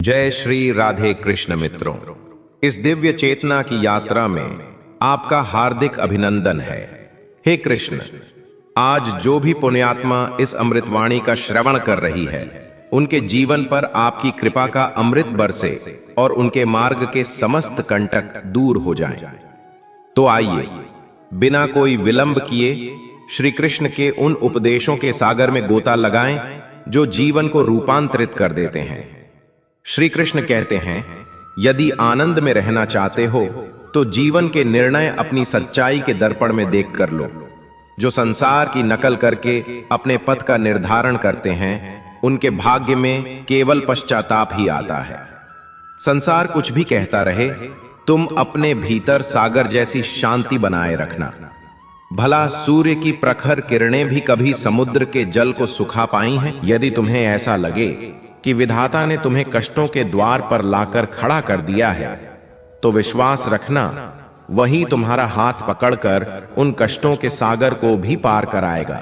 जय श्री राधे कृष्ण मित्रों, इस दिव्य चेतना की यात्रा में आपका हार्दिक अभिनंदन है। हे कृष्ण, आज जो भी पुण्यात्मा इस अमृतवाणी का श्रवण कर रही है, उनके जीवन पर आपकी कृपा का अमृत बरसे और उनके मार्ग के समस्त कंटक दूर हो जाएं। तो आइए, बिना कोई विलंब किए श्री कृष्ण के उन उपदेशों के सागर में गोता लगाएं जो जीवन को रूपांतरित कर देते हैं। श्री कृष्ण कहते हैं, यदि आनंद में रहना चाहते हो तो जीवन के निर्णय अपनी सच्चाई के दर्पण में देख कर लो। जो संसार की नकल करके अपने पथ का निर्धारण करते हैं, उनके भाग्य में केवल पश्चाताप ही आता है। संसार कुछ भी कहता रहे, तुम अपने भीतर सागर जैसी शांति बनाए रखना। भला सूर्य की प्रखर किरणें भी कभी समुद्र के जल को सुखा पाई हैं? यदि तुम्हें ऐसा लगे कि विधाता ने तुम्हें कष्टों के द्वार पर लाकर खड़ा कर दिया है, तो विश्वास रखना, वही तुम्हारा हाथ पकड़कर उन कष्टों के सागर को भी पार कराएगा।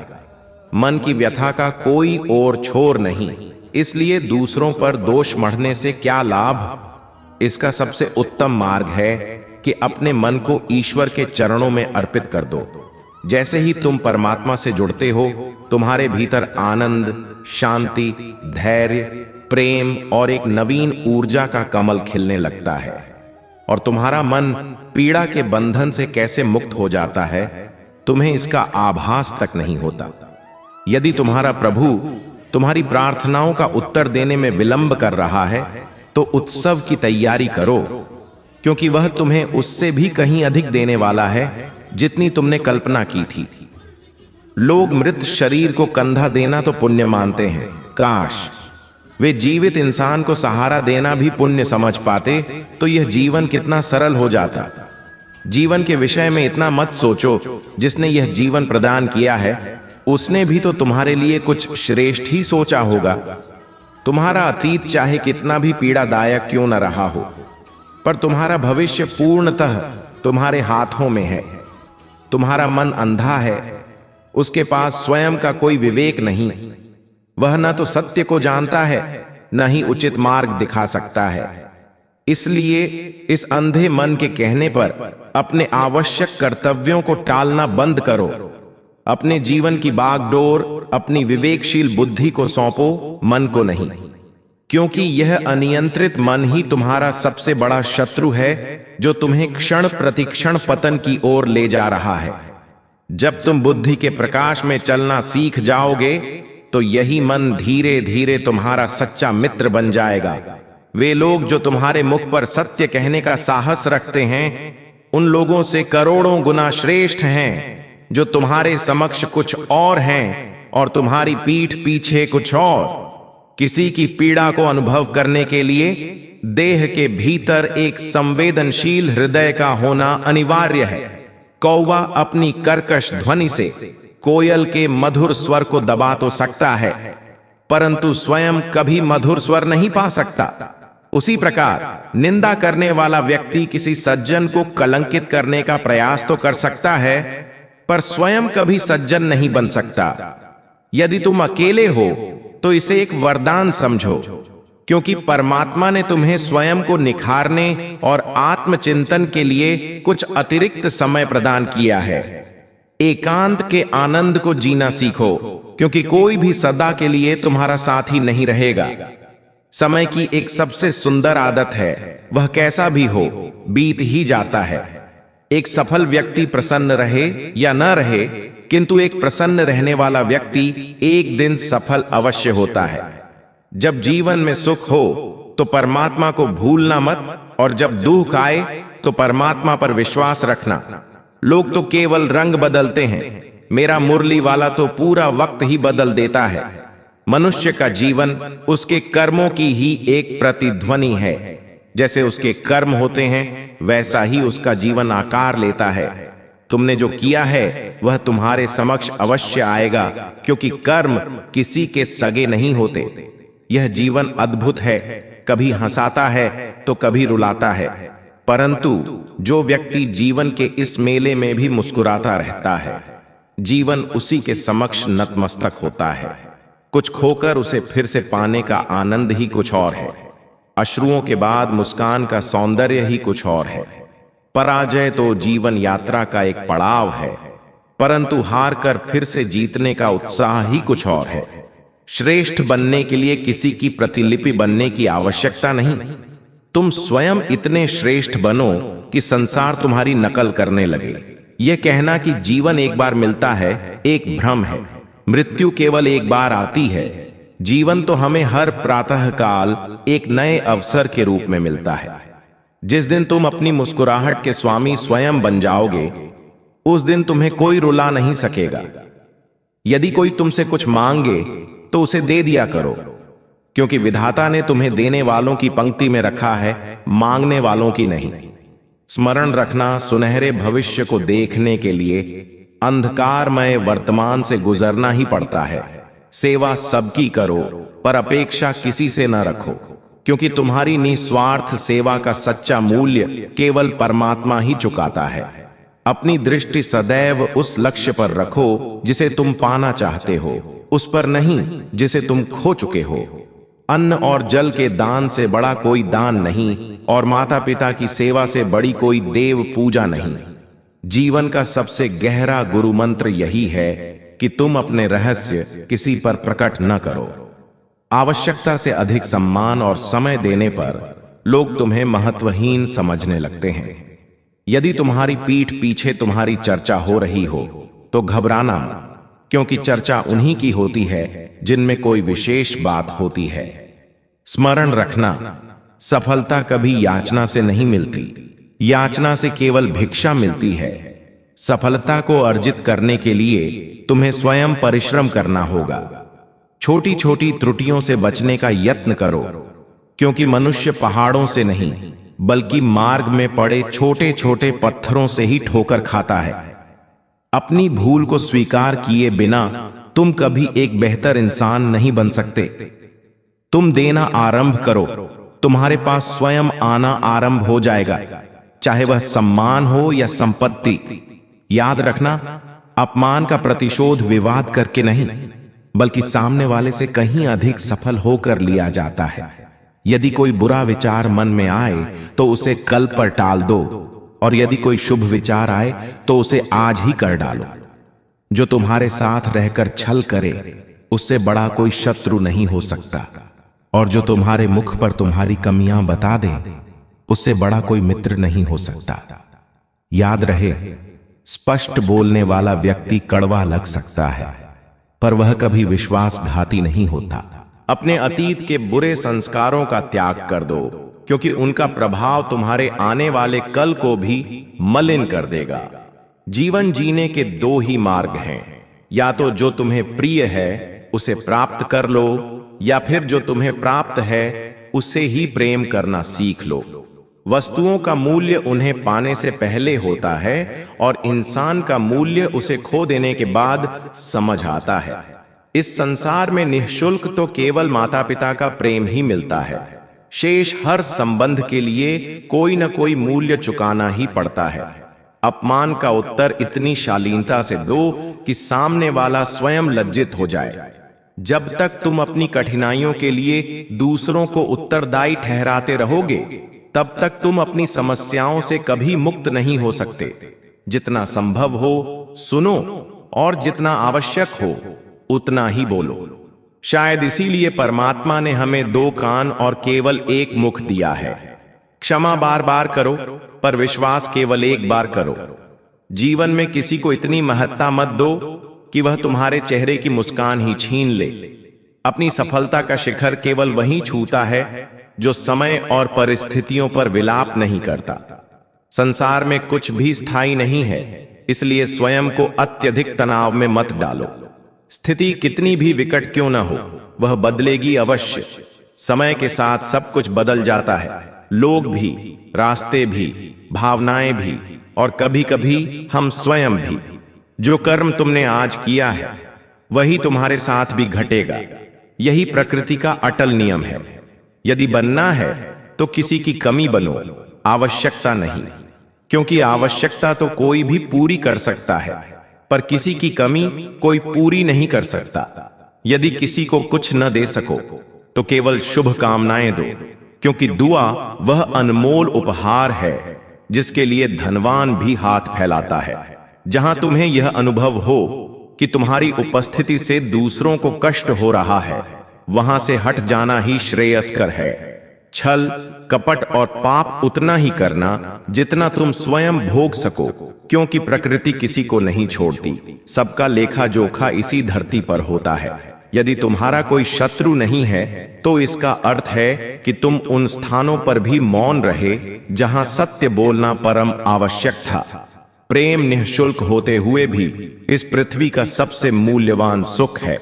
मन की व्यथा का कोई और छोर नहीं, इसलिए दूसरों पर दोष मढ़ने से क्या लाभ। इसका सबसे उत्तम मार्ग है कि अपने मन को ईश्वर के चरणों में अर्पित कर दो। जैसे ही तुम परमात्मा से जुड़ते हो, तुम्हारे भीतर आनंद, शांति, धैर्य, प्रेम और एक नवीन ऊर्जा का कमल खिलने लगता है और तुम्हारा मन पीड़ा के बंधन से कैसे मुक्त हो जाता है, तुम्हें इसका आभास तक नहीं होता। यदि तुम्हारा प्रभु तुम्हारी प्रार्थनाओं का उत्तर देने में विलंब कर रहा है, तो उत्सव की तैयारी करो, क्योंकि वह तुम्हें उससे भी कहीं अधिक देने वाला है जितनी तुमने कल्पना की थी। लोग मृत शरीर को कंधा देना तो पुण्य मानते हैं। काश वे जीवित इंसान को सहारा देना भी पुण्य समझ पाते, तो यह जीवन कितना सरल हो जाता। जीवन के विषय में इतना मत सोचो। जिसने यह जीवन प्रदान किया है, उसने भी तो तुम्हारे लिए कुछ श्रेष्ठ ही सोचा होगा। तुम्हारा अतीत चाहे कितना भी पीड़ादायक क्यों न रहा हो, पर तुम्हारा भविष्य पूर्णतः तुम्हारे हाथों में है। तुम्हारा मन अंधा है, उसके पास स्वयं का कोई विवेक नहीं। वह न तो सत्य को जानता है, न ही उचित मार्ग दिखा सकता है। इसलिए इस अंधे मन के कहने पर अपने आवश्यक कर्तव्यों को टालना बंद करो। अपने जीवन की बागडोर अपनी विवेकशील बुद्धि को सौंपो, मन को नहीं, क्योंकि यह अनियंत्रित मन ही तुम्हारा सबसे बड़ा शत्रु है, जो तुम्हें क्षण प्रतिक्षण पतन की ओर ले जा रहा है। जब तुम बुद्धि के प्रकाश में चलना सीख जाओगे, तो यही मन धीरे धीरे तुम्हारा सच्चा मित्र बन जाएगा। वे लोग जो तुम्हारे मुख पर सत्य कहने का साहस रखते हैं, उन लोगों से करोड़ों गुना श्रेष्ठ हैं जो तुम्हारे समक्ष कुछ और हैं और तुम्हारी पीठ पीछे कुछ और। किसी की पीड़ा को अनुभव करने के लिए देह के भीतर एक संवेदनशील हृदय का होना अनिवार्य है। कौवा अपनी कर्कश ध्वनि से कोयल के मधुर स्वर को दबा तो सकता है, परंतु स्वयं कभी मधुर स्वर नहीं पा सकता। उसी प्रकार निंदा करने वाला व्यक्ति किसी सज्जन को कलंकित करने का प्रयास तो कर सकता है, पर स्वयं कभी सज्जन नहीं बन सकता। यदि तुम अकेले हो तो इसे एक वरदान समझो, क्योंकि परमात्मा ने तुम्हें स्वयं को निखारने और आत्मचिंतन के लिए कुछ अतिरिक्त समय प्रदान किया है। एकांत के आनंद को जीना सीखो, क्योंकि कोई भी सदा के लिए तुम्हारा साथी नहीं रहेगा। समय की एक सबसे सुंदर आदत है, वह कैसा भी हो बीत ही जाता है। एक सफल व्यक्ति प्रसन्न रहे या न रहे, किंतु एक प्रसन्न रहने वाला व्यक्ति एक दिन सफल अवश्य होता है। जब जीवन में सुख हो तो परमात्मा को भूलना मत, और जब दुख आए तो परमात्मा पर विश्वास रखना। लोग तो केवल रंग बदलते हैं, मेरा मुरली वाला तो पूरा वक्त ही बदल देता है। मनुष्य का जीवन उसके कर्मों की ही एक प्रतिध्वनि है। जैसे उसके कर्म होते हैं, वैसा ही उसका जीवन आकार लेता है। तुमने जो किया है वह तुम्हारे समक्ष अवश्य आएगा, क्योंकि कर्म किसी के सगे नहीं होते। यह जीवन अद्भुत है, कभी हंसाता है तो कभी रुलाता है, परंतु जो व्यक्ति जीवन के इस मेले में भी मुस्कुराता रहता है, जीवन उसी के समक्ष नतमस्तक होता है। कुछ खोकर उसे फिर से पाने का आनंद ही कुछ और है। अश्रुओं के बाद मुस्कान का सौंदर्य ही कुछ और है। पराजय तो जीवन यात्रा का एक पड़ाव है, परंतु हार कर फिर से जीतने का उत्साह ही कुछ और है। श्रेष्ठ बनने के लिए किसी की प्रतिलिपि बनने की आवश्यकता नहीं। तुम स्वयं इतने श्रेष्ठ बनो कि संसार तुम्हारी नकल करने लगे। यह कहना कि जीवन एक बार मिलता है एक भ्रम है। मृत्यु केवल एक बार आती है। जीवन तो हमें हर प्रातः काल एक नए अवसर के रूप में मिलता है। जिस दिन तुम अपनी मुस्कुराहट के स्वामी स्वयं बन जाओगे, उस दिन तुम्हें कोई रुला नहीं सकेगा। यदि कोई तुमसे कुछ मांगे तो उसे दे दिया करो, क्योंकि विधाता ने तुम्हें देने वालों की पंक्ति में रखा है, मांगने वालों की नहीं। स्मरण रखना, सुनहरे भविष्य को देखने के लिए अंधकारमय वर्तमान से गुजरना ही पड़ता है। सेवा सबकी करो, पर अपेक्षा किसी से न रखो, क्योंकि तुम्हारी निस्वार्थ सेवा का सच्चा मूल्य केवल परमात्मा ही चुकाता है। अपनी दृष्टि सदैव उस लक्ष्य पर रखो जिसे तुम पाना चाहते हो, उस पर नहीं जिसे तुम खो चुके हो। अन्न और जल के दान से बड़ा कोई दान नहीं, और माता पिता की सेवा से बड़ी कोई देव पूजा नहीं। जीवन का सबसे गहरा गुरु मंत्र यही है कि तुम अपने रहस्य किसी पर प्रकट न करो। आवश्यकता से अधिक सम्मान और समय देने पर लोग तुम्हें महत्वहीन समझने लगते हैं। यदि तुम्हारी पीठ पीछे तुम्हारी चर्चा हो रही हो तो घबराना मत, क्योंकि चर्चा उन्हीं की होती है जिनमें कोई विशेष बात होती है। स्मरण रखना, सफलता कभी याचना से नहीं मिलती। याचना से केवल भिक्षा मिलती है। सफलता को अर्जित करने के लिए तुम्हें स्वयं परिश्रम करना होगा। छोटी छोटी त्रुटियों से बचने का यत्न करो, क्योंकि मनुष्य पहाड़ों से नहीं बल्कि मार्ग में पड़े छोटे छोटे पत्थरों से ही ठोकर खाता है। अपनी भूल को स्वीकार किए बिना तुम कभी एक बेहतर इंसान नहीं बन सकते। तुम देना आरंभ करो, तुम्हारे पास स्वयं आना आरंभ हो जाएगा, चाहे वह सम्मान हो या संपत्ति। याद रखना, अपमान का प्रतिशोध विवाद करके नहीं, बल्कि सामने वाले से कहीं अधिक सफल होकर लिया जाता है। यदि कोई बुरा विचार मन में आए तो उसे कल पर टाल दो, और यदि कोई शुभ विचार आए तो उसे आज ही कर डालो। जो तुम्हारे साथ रहकर छल करे, उससे बड़ा कोई शत्रु नहीं हो सकता, और जो तुम्हारे मुख पर तुम्हारी कमियां बता दे, उससे बड़ा कोई मित्र नहीं हो सकता। याद रहे, स्पष्ट बोलने वाला व्यक्ति कड़वा लग सकता है, पर वह कभी विश्वासघाती नहीं होता। अपने अतीत के बुरे संस्कारों का त्याग कर दो, क्योंकि उनका प्रभाव तुम्हारे आने वाले कल को भी मलिन कर देगा। जीवन जीने के दो ही मार्ग हैं, या तो जो तुम्हें प्रिय है उसे प्राप्त कर लो, या फिर जो तुम्हें प्राप्त है उससे ही प्रेम करना सीख लो। वस्तुओं का मूल्य उन्हें पाने से पहले होता है, और इंसान का मूल्य उसे खो देने के बाद समझ आता है। इस संसार में निःशुल्क तो केवल माता पिता का प्रेम ही मिलता है। शेष हर संबंध के लिए कोई न कोई मूल्य चुकाना ही पड़ता है। अपमान का उत्तर इतनी शालीनता से दो कि सामने वाला स्वयं लज्जित हो जाए। जब तक तुम अपनी कठिनाइयों के लिए दूसरों को उत्तरदायी ठहराते रहोगे, तब तक तुम अपनी समस्याओं से कभी मुक्त नहीं हो सकते। जितना संभव हो सुनो, और जितना आवश्यक हो उतना ही बोलो। शायद इसीलिए परमात्मा ने हमें दो कान और केवल एक मुख दिया है। क्षमा बार बार करो, पर विश्वास केवल एक बार करो। जीवन में किसी को इतनी महत्ता मत दो कि वह तुम्हारे चेहरे की मुस्कान ही छीन ले। अपनी सफलता का शिखर केवल वही छूता है जो समय और परिस्थितियों पर विलाप नहीं करता। संसार में कुछ भी स्थायी नहीं है, इसलिए स्वयं को अत्यधिक तनाव में मत डालो। स्थिति कितनी भी विकट क्यों न हो, वह बदलेगी अवश्य। समय के साथ सब कुछ बदल जाता है, लोग भी, रास्ते भी, भावनाएं भी, और कभी कभी हम स्वयं भी। जो कर्म तुमने आज किया है वही तुम्हारे साथ भी घटेगा। यही प्रकृति का अटल नियम है। यदि बनना है तो किसी की कमी बनो, आवश्यकता नहीं, क्योंकि आवश्यकता तो कोई भी पूरी कर सकता है, पर किसी की कमी कोई पूरी नहीं कर सकता। यदि किसी को कुछ न दे सको तो केवल शुभ कामनाएं दो, क्योंकि दुआ वह अनमोल उपहार है जिसके लिए धनवान भी हाथ फैलाता है। जहां तुम्हें यह अनुभव हो कि तुम्हारी उपस्थिति से दूसरों को कष्ट हो रहा है, वहां से हट जाना ही श्रेयस्कर है। छल, कपट और पाप उतना ही करना जितना तुम स्वयं भोग सको, क्योंकि प्रकृति किसी को नहीं छोड़ती। सबका लेखा जोखा इसी धरती पर होता है। यदि तुम्हारा कोई शत्रु नहीं है तो इसका अर्थ है कि तुम उन स्थानों पर भी मौन रहे जहां सत्य बोलना परम आवश्यक था। प्रेम निःशुल्क होते हुए भी इस पृथ्वी का सबसे मूल्यवान सुख है।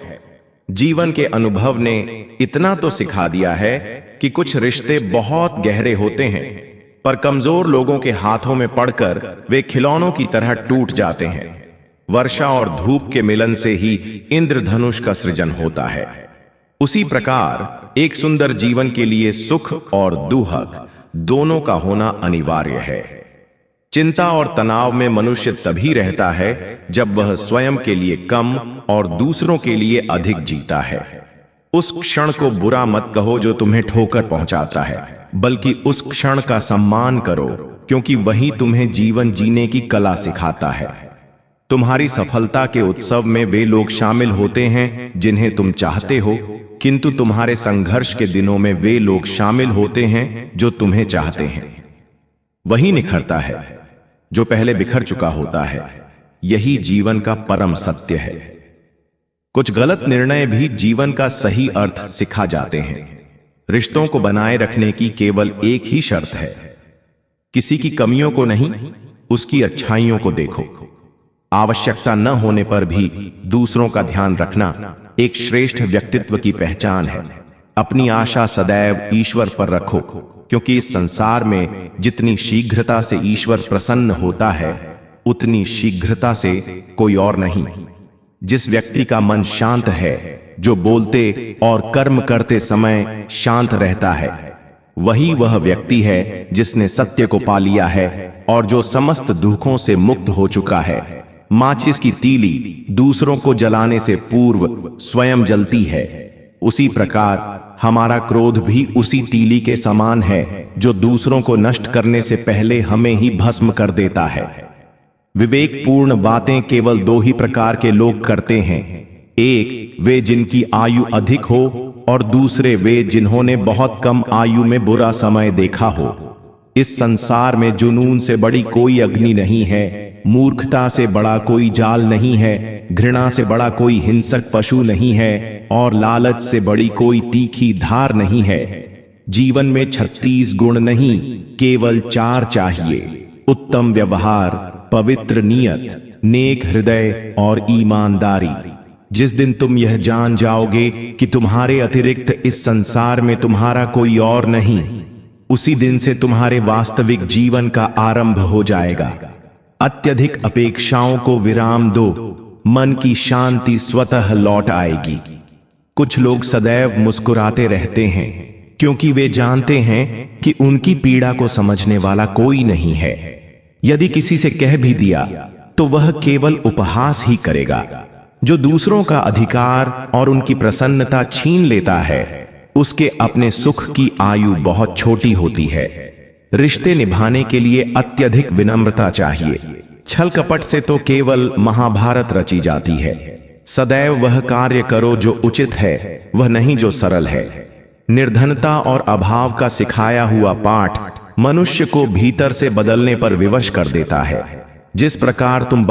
जीवन के अनुभव ने इतना तो सिखा दिया है कि कुछ रिश्ते बहुत गहरे होते हैं, पर कमजोर लोगों के हाथों में पड़कर वे खिलौनों की तरह टूट जाते हैं। वर्षा और धूप के मिलन से ही इंद्रधनुष का सृजन होता है। उसी प्रकार एक सुंदर जीवन के लिए सुख और दुहक दोनों का होना अनिवार्य है। चिंता और तनाव में मनुष्य तभी रहता है जब वह स्वयं के लिए कम और दूसरों के लिए अधिक जीता है। उस क्षण को बुरा मत कहो जो तुम्हें ठोकर पहुंचाता है, बल्कि उस क्षण का सम्मान करो, क्योंकि वही तुम्हें जीवन जीने की कला सिखाता है। तुम्हारी सफलता के उत्सव में वे लोग शामिल होते हैं जिन्हें तुम चाहते हो, किंतु तुम्हारे संघर्ष के दिनों में वे लोग शामिल होते हैं जो तुम्हें चाहते हैं। वही निखरता है जो पहले बिखर चुका होता है। यही जीवन का परम सत्य है। कुछ गलत निर्णय भी जीवन का सही अर्थ सिखा जाते हैं। रिश्तों को बनाए रखने की केवल एक ही शर्त है, किसी की कमियों को नहीं, उसकी अच्छाइयों को देखो। आवश्यकता न होने पर भी दूसरों का ध्यान रखना एक श्रेष्ठ व्यक्तित्व की पहचान है। अपनी आशा सदैव ईश्वर पर रखो, क्योंकि इस संसार में जितनी शीघ्रता से ईश्वर प्रसन्न होता है, उतनी शीघ्रता से कोई और नहीं। जिस व्यक्ति का मन शांत है, जो बोलते और कर्म करते समय शांत रहता है, वही वह व्यक्ति है जिसने सत्य को पा लिया है और जो समस्त दुखों से मुक्त हो चुका है। माचिस की तीली दूसरों को जलाने से पूर्व स्वयं जलती है, उसी प्रकार हमारा क्रोध भी उसी तीली के समान है जो दूसरों को नष्ट करने से पहले हमें ही भस्म कर देता है। विवेकपूर्ण बातें केवल दो ही प्रकार के लोग करते हैं, एक वे जिनकी आयु अधिक हो और दूसरे वे जिन्होंने बहुत कम आयु में बुरा समय देखा हो। इस संसार में जुनून से बड़ी कोई अग्नि नहीं है, मूर्खता से बड़ा कोई जाल नहीं है, घृणा से बड़ा कोई हिंसक पशु नहीं है और लालच से बड़ी कोई तीखी धार नहीं है। जीवन में 36 गुण नहीं, केवल 4 चाहिए: उत्तम व्यवहार, पवित्र नियत, नेक हृदय और ईमानदारी। जिस दिन तुम यह जान जाओगे कि तुम्हारे अतिरिक्त इस संसार में तुम्हारा कोई और नहीं, उसी दिन से तुम्हारे वास्तविक जीवन का आरंभ हो जाएगा। अत्यधिक अपेक्षाओं को विराम दो, मन की शांति स्वतः लौट आएगी। कुछ लोग सदैव मुस्कुराते रहते हैं क्योंकि वे जानते हैं कि उनकी पीड़ा को समझने वाला कोई नहीं है। यदि किसी से कह भी दिया तो वह केवल उपहास ही करेगा। जो दूसरों का अधिकार और उनकी प्रसन्नता छीन लेता है, उसके अपने सुख की आयु बहुत छोटी होती है। रिश्ते निभाने के लिए अत्यधिक विनम्रता चाहिए। छल कपट से तो केवल महाभारत रची जाती है। सदैव वह कार्य करो जो उचित है, वह नहीं जो सरल है। निर्धनता और अभाव का सिखाया हुआ पाठ मनुष्य को भीतर से बदलने पर विवश कर देता है। जिस प्रकार तुम